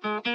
Puts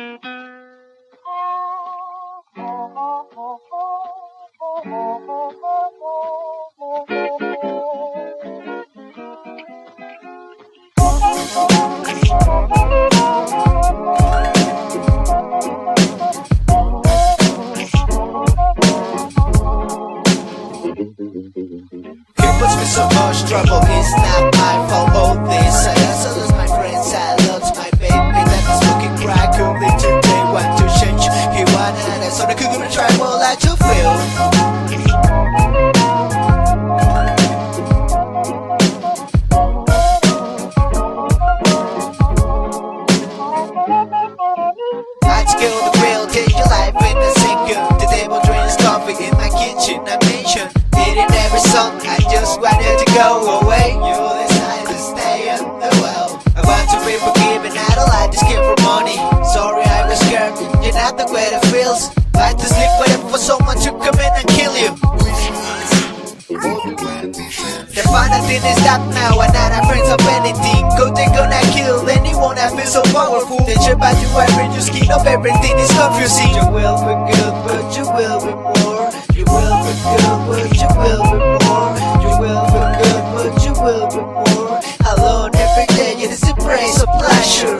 me so much trouble, it's not my fault. All this, I lose my friends, I lost my baby. That is looking crack, only today want to change. He wanted us, so they couldn't try more like to feel. I'd kill the real, take your life in a second. The table drinks coffee in my kitchen, I mentioned. Eating every song, I just wanted to go away. You decide to stay in the well. I want to be forgiven, I don't like this kid for money. Sorry I was scared, you're not the way it feels. Like to sleep waiting for someone to come in and kill you. The final thing is that now we're not friends of anything. Cause they're gonna kill anyone that feels so powerful. They try by you every new skin of everything is confusing. You will be good, but you will be more. You will be good, but you will be more. You will be good, but you will be more. Alone every day, it is a praise of pleasure.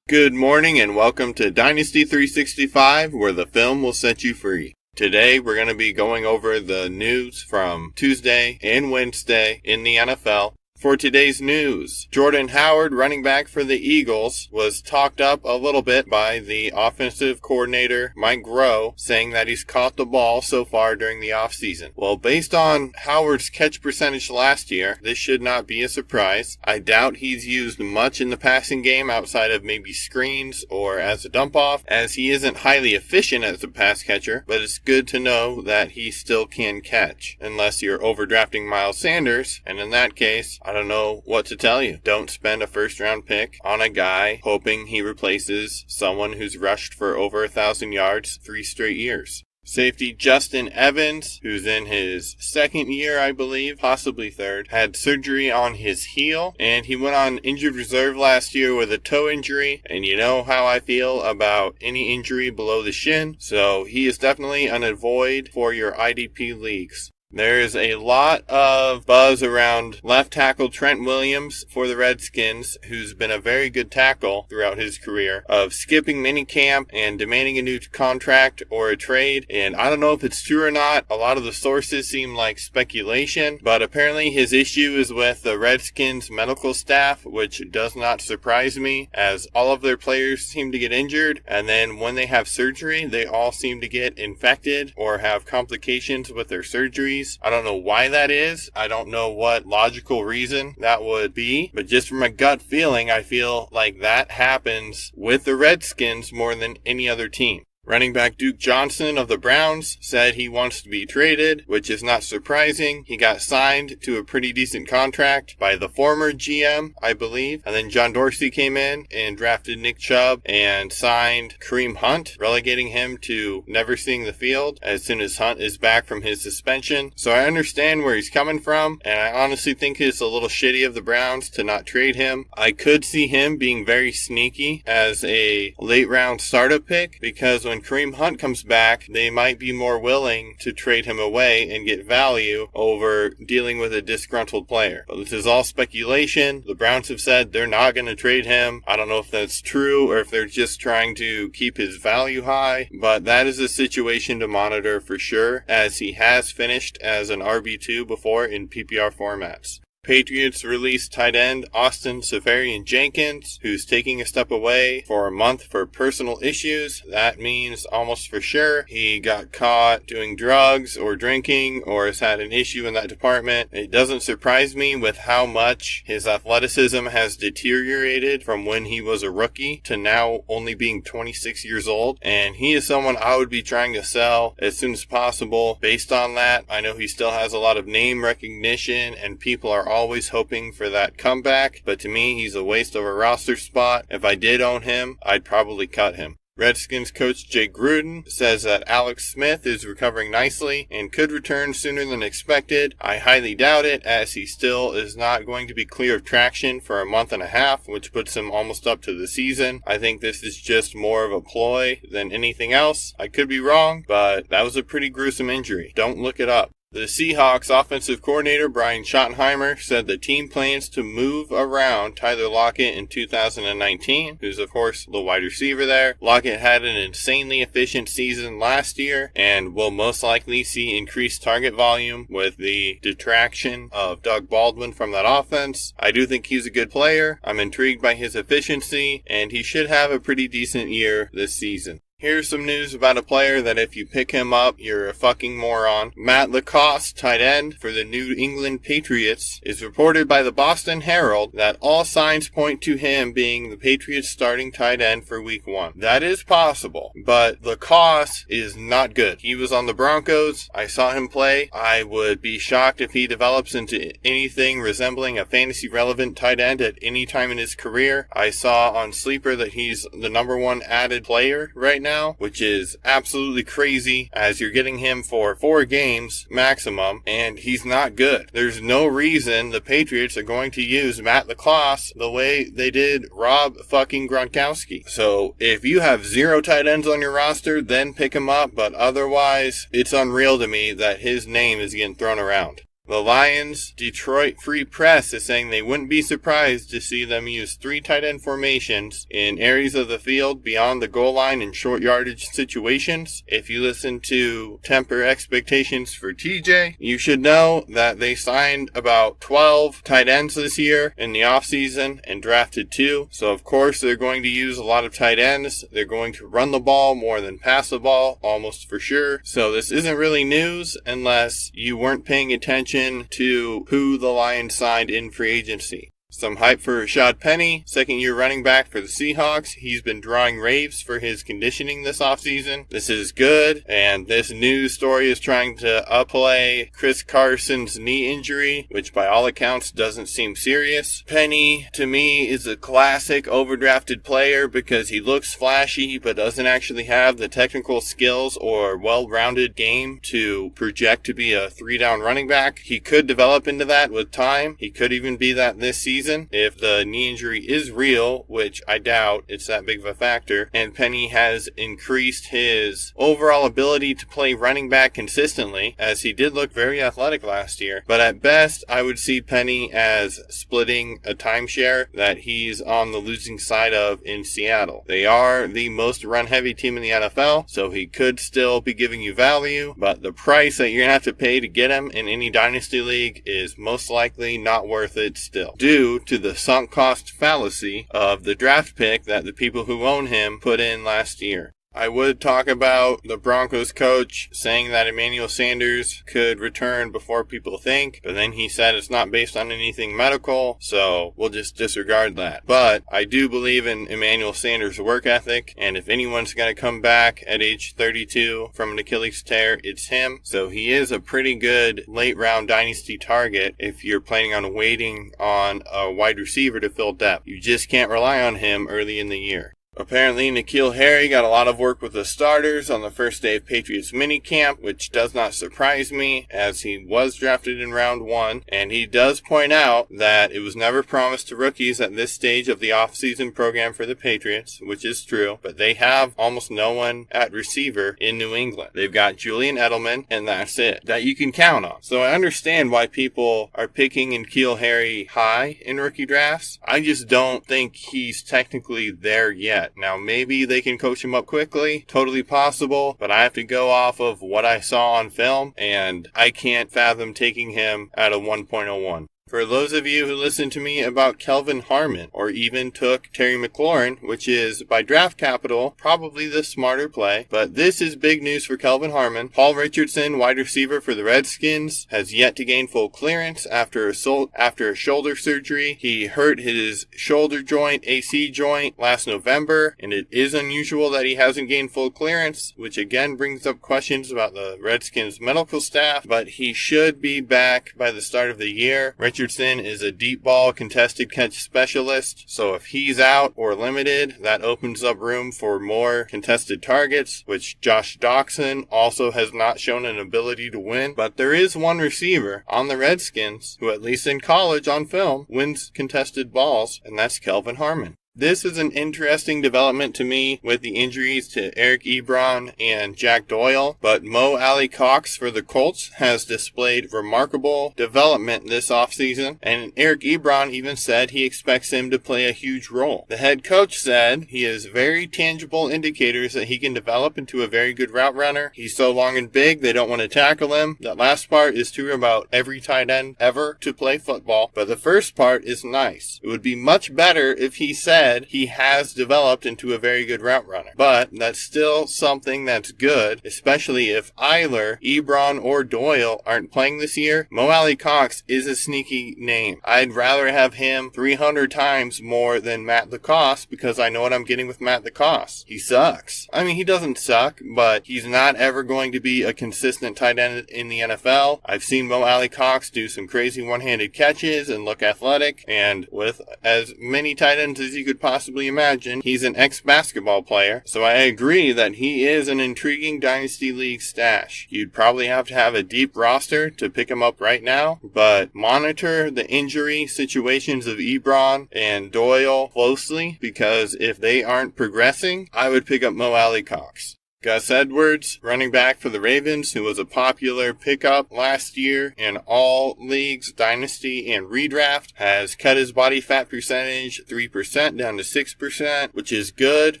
Good morning and welcome to Dynasty 365, where the film will set you free. Today we're going to be going over the news from Tuesday and Wednesday in the NFL. For today's news, Jordan Howard, running back for the Eagles, was talked up a little bit by the offensive coordinator, Mike Groh, saying that he's caught the ball so far during the offseason. Well, based on Howard's catch percentage last year, this should not be a surprise. I doubt he's used much in the passing game outside of maybe screens or as a dump-off, as he isn't highly efficient as a pass catcher, but it's good to know that he still can catch, unless you're overdrafting Miles Sanders, and in that case, I don't know what to tell you. Don't spend a first-round pick on a guy hoping he replaces someone who's rushed for over 1,000 yards 3 straight years. Safety Justin Evans, who's in his second year, I believe, possibly third, had surgery on his heel, and he went on injured reserve last year with a toe injury, and you know how I feel about any injury below the shin, so he is definitely an avoid for your IDP leagues. There's a lot of buzz around left tackle Trent Williams for the Redskins, who's been a very good tackle throughout his career, of skipping minicamp and demanding a new contract or a trade. And I don't know if it's true or not. A lot of the sources seem like speculation, but apparently his issue is with the Redskins medical staff, which does not surprise me, as all of their players seem to get injured, and then when they have surgery, they all seem to get infected or have complications with their surgeries. I don't know why that is. I don't know what logical reason that would be, but just from a gut feeling, I feel like that happens with the Redskins more than any other team. Running back Duke Johnson of the Browns said he wants to be traded, which is not surprising. He got signed to a pretty decent contract by the former GM, I believe. And then John Dorsey came in and drafted Nick Chubb and signed Kareem Hunt, relegating him to never seeing the field as soon as Hunt is back from his suspension. So I understand where he's coming from, and I honestly think it's a little shitty of the Browns to not trade him. I could see him being very sneaky as a late round startup pick, because when Kareem Hunt comes back, they might be more willing to trade him away and get value over dealing with a disgruntled player. But this is all speculation. The Browns have said they're not going to trade him. I don't know if that's true or if they're just trying to keep his value high, but that is a situation to monitor for sure, as he has finished as an RB2 before in PPR formats. Patriots released tight end Austin Seferian-Jenkins, who's taking a step away for a month for personal issues. That means almost for sure he got caught doing drugs or drinking or has had an issue in that department. It doesn't surprise me with how much his athleticism has deteriorated from when he was a rookie to now only being 26 years old. And he is someone I would be trying to sell as soon as possible. Based on that, I know he still has a lot of name recognition and people are always hoping for that comeback, but to me, he's a waste of a roster spot. If I did own him, I'd probably cut him. Redskins coach Jay Gruden says that Alex Smith is recovering nicely and could return sooner than expected. I highly doubt it, as he still is not going to be clear of traction for a month and a half, which puts him almost up to the season. I think this is just more of a ploy than anything else. I could be wrong, but that was a pretty gruesome injury. Don't look it up. The Seahawks offensive coordinator Brian Schottenheimer said the team plans to move around Tyler Lockett in 2019, who's of course the wide receiver there. Lockett had an insanely efficient season last year and will most likely see increased target volume with the detraction of Doug Baldwin from that offense. I do think he's a good player. I'm intrigued by his efficiency, and he should have a pretty decent year this season. Here's some news about a player that if you pick him up, you're a fucking moron. Matt Lacoste, tight end for the New England Patriots, is reported by the Boston Herald that all signs point to him being the Patriots' starting tight end for Week 1. That is possible, but Lacoste is not good. He was on the Broncos. I saw him play. I would be shocked if he develops into anything resembling a fantasy-relevant tight end at any time in his career. I saw on Sleeper that he's the number 1 added player right now, which is absolutely crazy, as you're getting him for 4 games maximum, and he's not good. There's no reason the Patriots are going to use Matt Lacoste the way they did Rob fucking Gronkowski. So if you have 0 tight ends on your roster, then pick him up, but otherwise, it's unreal to me that his name is getting thrown around. The Lions' Detroit Free Press is saying they wouldn't be surprised to see them use 3 tight end formations in areas of the field beyond the goal line in short yardage situations. If you listen to Temper Expectations for TJ, you should know that they signed about 12 tight ends this year in the offseason and drafted 2. So of course they're going to use a lot of tight ends. They're going to run the ball more than pass the ball, almost for sure. So this isn't really news unless you weren't paying attention to who the Lions signed in free agency. Some hype for Rashad Penny, second-year running back for the Seahawks. He's been drawing raves for his conditioning this offseason. This is good, and this news story is trying to upplay Chris Carson's knee injury, which by all accounts doesn't seem serious. Penny, to me, is a classic overdrafted player because he looks flashy but doesn't actually have the technical skills or well-rounded game to project to be a 3-down running back. He could develop into that with time. He could even be that this season if the knee injury is real, which I doubt it's that big of a factor, and Penny has increased his overall ability to play running back consistently, as he did look very athletic last year. But at best, I would see Penny as splitting a timeshare that he's on the losing side of in Seattle. They are the most run-heavy team in the NFL, so he could still be giving you value, but the price that you're going to have to pay to get him in any Dynasty League is most likely not worth it still, due to the sunk cost fallacy of the draft pick that the people who own him put in last year. I would talk about the Broncos coach saying that Emmanuel Sanders could return before people think, but then he said it's not based on anything medical, so we'll just disregard that. But I do believe in Emmanuel Sanders' work ethic, and if anyone's going to come back at age 32 from an Achilles tear, it's him. So he is a pretty good late-round dynasty target if you're planning on waiting on a wide receiver to fill depth. You just can't rely on him early in the year. Apparently, N'Keal Harry got a lot of work with the starters on the first day of Patriots minicamp, which does not surprise me, as he was drafted in round 1, and he does point out that it was never promised to rookies at this stage of the offseason program for the Patriots, which is true, but they have almost no one at receiver in New England. They've got Julian Edelman, and that's it, that you can count on. So I understand why people are picking N'Keal Harry high in rookie drafts. I just don't think he's technically there yet. Now, maybe they can coach him up quickly, totally possible, but I have to go off of what I saw on film, and I can't fathom taking him at a 1.01. For those of you who listened to me about Kelvin Harmon, or even took Terry McLaurin, which is, by draft capital, probably the smarter play, but this is big news for Kelvin Harmon. Paul Richardson, wide receiver for the Redskins, has yet to gain full clearance after a shoulder surgery. He hurt his shoulder joint, AC joint, last November, and it is unusual that he hasn't gained full clearance, which again brings up questions about the Redskins medical staff, but he should be back by the start of the year. Richardson is a deep ball contested catch specialist, so if he's out or limited, that opens up room for more contested targets, which Josh Doxson also has not shown an ability to win. But there is one receiver on the Redskins who, at least in college on film, wins contested balls, and that's Kelvin Harmon. This is an interesting development to me with the injuries to Eric Ebron and Jack Doyle, but Mo Alley-Cox for the Colts has displayed remarkable development this offseason, and Eric Ebron even said he expects him to play a huge role. The head coach said he has very tangible indicators that he can develop into a very good route runner. He's so long and big, they don't want to tackle him. That last part is true about every tight end ever to play football, but the first part is nice. It would be much better if he said he has developed into a very good route runner. But that's still something that's good, especially if Eiler, Ebron, or Doyle aren't playing this year. Mo Alley-Cox is a sneaky name. I'd rather have him 300 times more than Matt Lacoste because I know what I'm getting with Matt Lacoste. He sucks. I mean, he doesn't suck, but he's not ever going to be a consistent tight end in the NFL. I've seen Mo Alley-Cox do some crazy one-handed catches and look athletic, and with as many tight ends as you could possibly imagine, he's an ex-basketball player, so I agree that he is an intriguing Dynasty League stash. You'd probably have to have a deep roster to pick him up right now, but monitor the injury situations of Ebron and Doyle closely, because if they aren't progressing, I would pick up Mo Alley-Cox. Gus Edwards, running back for the Ravens, who was a popular pickup last year in all leagues, Dynasty and Redraft, has cut his body fat percentage 3% down to 6%, which is good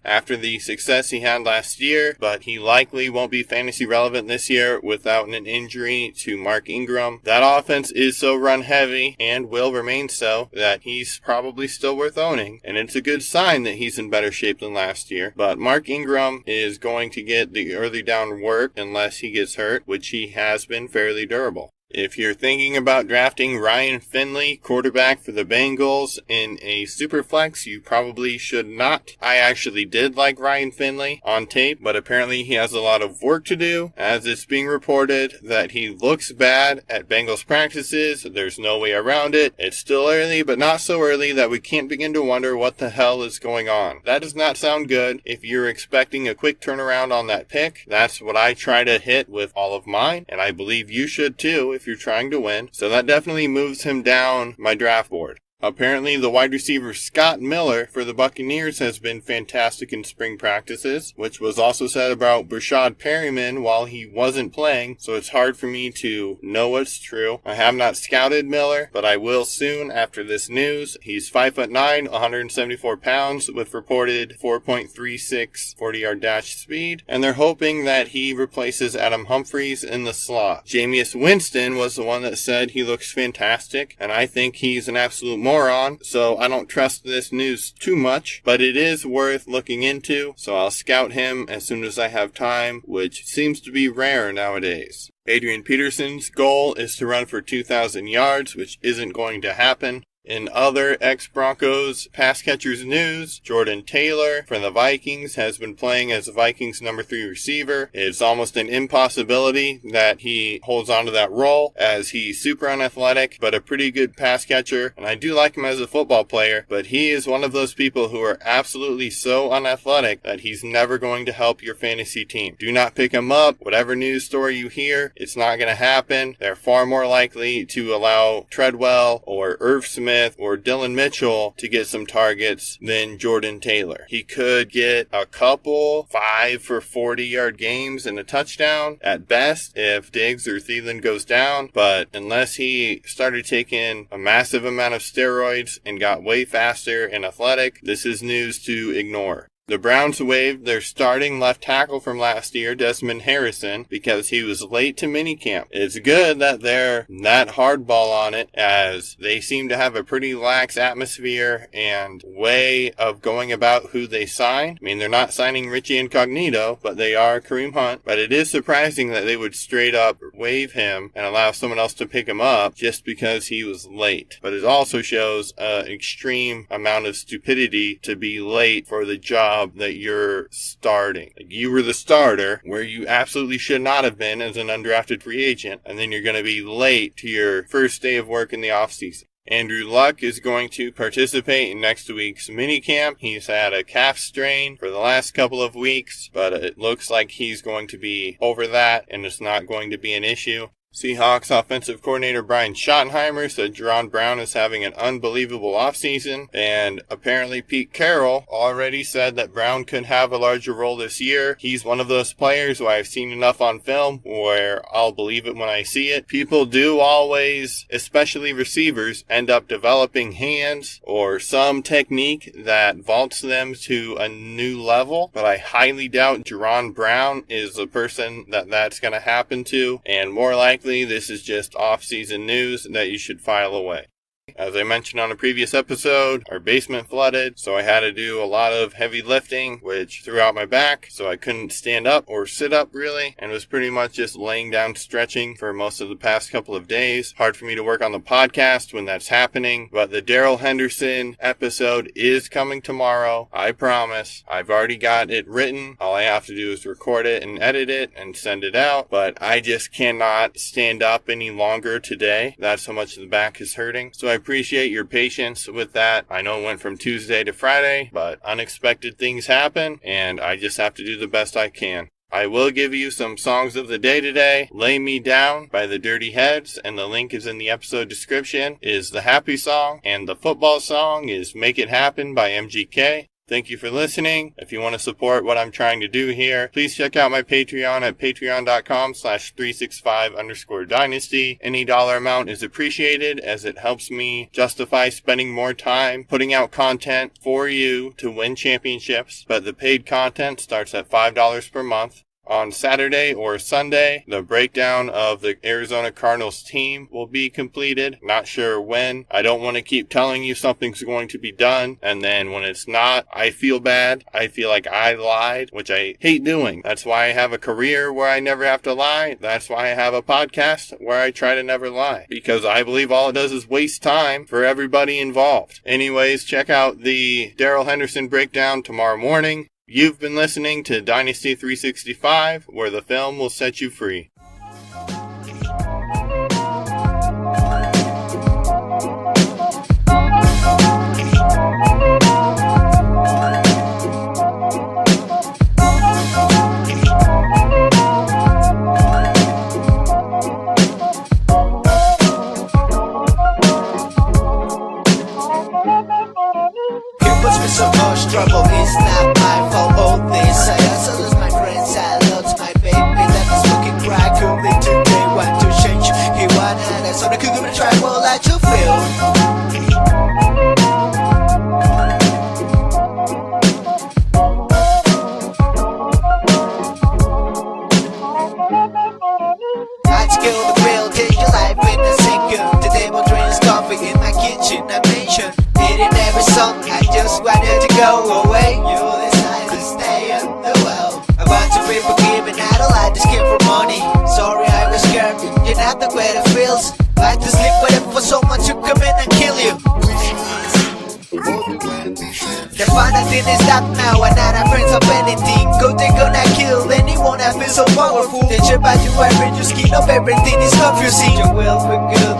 after the success he had last year, but he likely won't be fantasy relevant this year without an injury to Mark Ingram. That offense is so run heavy and will remain so that he's probably still worth owning, and it's a good sign that he's in better shape than last year. But Mark Ingram is going to get the early down work unless he gets hurt, which he has been fairly durable. If you're thinking about drafting Ryan Finley, quarterback for the Bengals, in a superflex, you probably should not. I actually did like Ryan Finley on tape, but apparently he has a lot of work to do, as it's being reported that he looks bad at Bengals practices. There's no way around it. It's still early, but not so early that we can't begin to wonder what the hell is going on. That does not sound good. If you're expecting a quick turnaround on that pick, that's what I try to hit with all of mine, and I believe you should too if you're trying to win. So that definitely moves him down my draft board. Apparently, the wide receiver Scott Miller for the Buccaneers has been fantastic in spring practices, which was also said about Brashad Perryman while he wasn't playing, so it's hard for me to know what's true. I have not scouted Miller, but I will soon after this news. He's 5'9", 174 pounds, with reported 4.36 40-yard dash speed, and they're hoping that he replaces Adam Humphries in the slot. Jameis Winston was the one that said he looks fantastic, and I think he's an absolute moron, so I don't trust this news too much, but it is worth looking into, so I'll scout him as soon as I have time, which seems to be rare nowadays. Adrian Peterson's goal is to run for 2,000 yards, which isn't going to happen. In other ex-Broncos pass catchers news, Jordan Taylor from the Vikings has been playing as the Vikings' number 3 receiver. It's almost an impossibility that he holds on to that role, as he's super unathletic, but a pretty good pass catcher, and I do like him as a football player, but he is one of those people who are absolutely so unathletic that he's never going to help your fantasy team. Do not pick him up. Whatever news story you hear, it's not going to happen. They're far more likely to allow Treadwell or Irv Smith or Dylan Mitchell to get some targets than Jordan Taylor. He could get a couple 5 for 40-yard games and a touchdown at best if Diggs or Thielen goes down, but unless he started taking a massive amount of steroids and got way faster and athletic, this is news to ignore. The Browns waived their starting left tackle from last year, Desmond Harrison, because he was late to minicamp. It's good that they're that hardball on it, as they seem to have a pretty lax atmosphere and way of going about who they sign. I mean, they're not signing Richie Incognito, but they are Kareem Hunt. But it is surprising that they would straight up waive him and allow someone else to pick him up just because he was late. But it also shows an extreme amount of stupidity to be late for the job job that you're starting. Like, you were the starter where you absolutely should not have been as an undrafted free agent, and then you're going to be late to your first day of work in the offseason. Andrew Luck is going to participate in next week's minicamp. He's had a calf strain for the last couple of weeks, but it looks like he's going to be over that and it's not going to be an issue. Seahawks offensive coordinator Brian Schottenheimer said Jerron Brown is having an unbelievable offseason, and apparently Pete Carroll already said that Brown could have a larger role this year. He's one of those players who I've seen enough on film where I'll believe it when I see it. People do always, especially receivers, end up developing hands or some technique that vaults them to a new level, but I highly doubt Jerron Brown is the person that's going to happen to, and more likely this is just off-season news that you should file away. As I mentioned on a previous episode, our basement flooded, so I had to do a lot of heavy lifting, which threw out my back, so I couldn't stand up or sit up really, and was pretty much just laying down stretching for most of the past couple of days. Hard for me to work on the podcast when that's happening, but the Darrell Henderson episode is coming tomorrow, I promise. I've already got it written. All I have to do is record it and edit it and send it out, but I just cannot stand up any longer today. That's how much the back is hurting. So I appreciate your patience with that. I know it went from Tuesday to Friday, but unexpected things happen, and I just have to do the best I can. I will give you some songs of the day today. Lay Me Down by the Dirty Heads, and the link is in the episode description, is the happy song, and the football song is Make It Happen by MGK. Thank you for listening. If you want to support what I'm trying to do here, please check out my Patreon at patreon.com/365_Dynasty. Any dollar amount is appreciated as it helps me justify spending more time putting out content for you to win championships, but the paid content starts at $5 per month. On Saturday or Sunday, the breakdown of the Arizona Cardinals team will be completed. Not sure when. I don't want to keep telling you something's going to be done, and then when it's not, I feel bad. I feel like I lied, which I hate doing. That's why I have a career where I never have to lie. That's why I have a podcast where I try to never lie, because I believe all it does is waste time for everybody involved. Anyways, check out the Darrell Henderson breakdown tomorrow morning. You've been listening to Dynasty 365, where the film will set you free. So much trouble, it's not my fault. All this, I also lose my friends, I lost my baby. That is fucking crack, only today want to change. He wanted us, so I couldn't try, well, I to feel. I'd skill the grill, take your life in a second. The table drinks coffee in my kitchen, I mentioned. Eating every song, I just wanted to go away. You decide to stay in the well. I want to be forgiven, I don't like this kid for money. Sorry, I was scared, you're not the way it feels. Like to sleep with it for someone to come in and kill you. The final thing is that now we're not friends of anything. Cause they gonna kill anyone that feels so powerful. They try to every your skin of everything is confusing. Your will for good.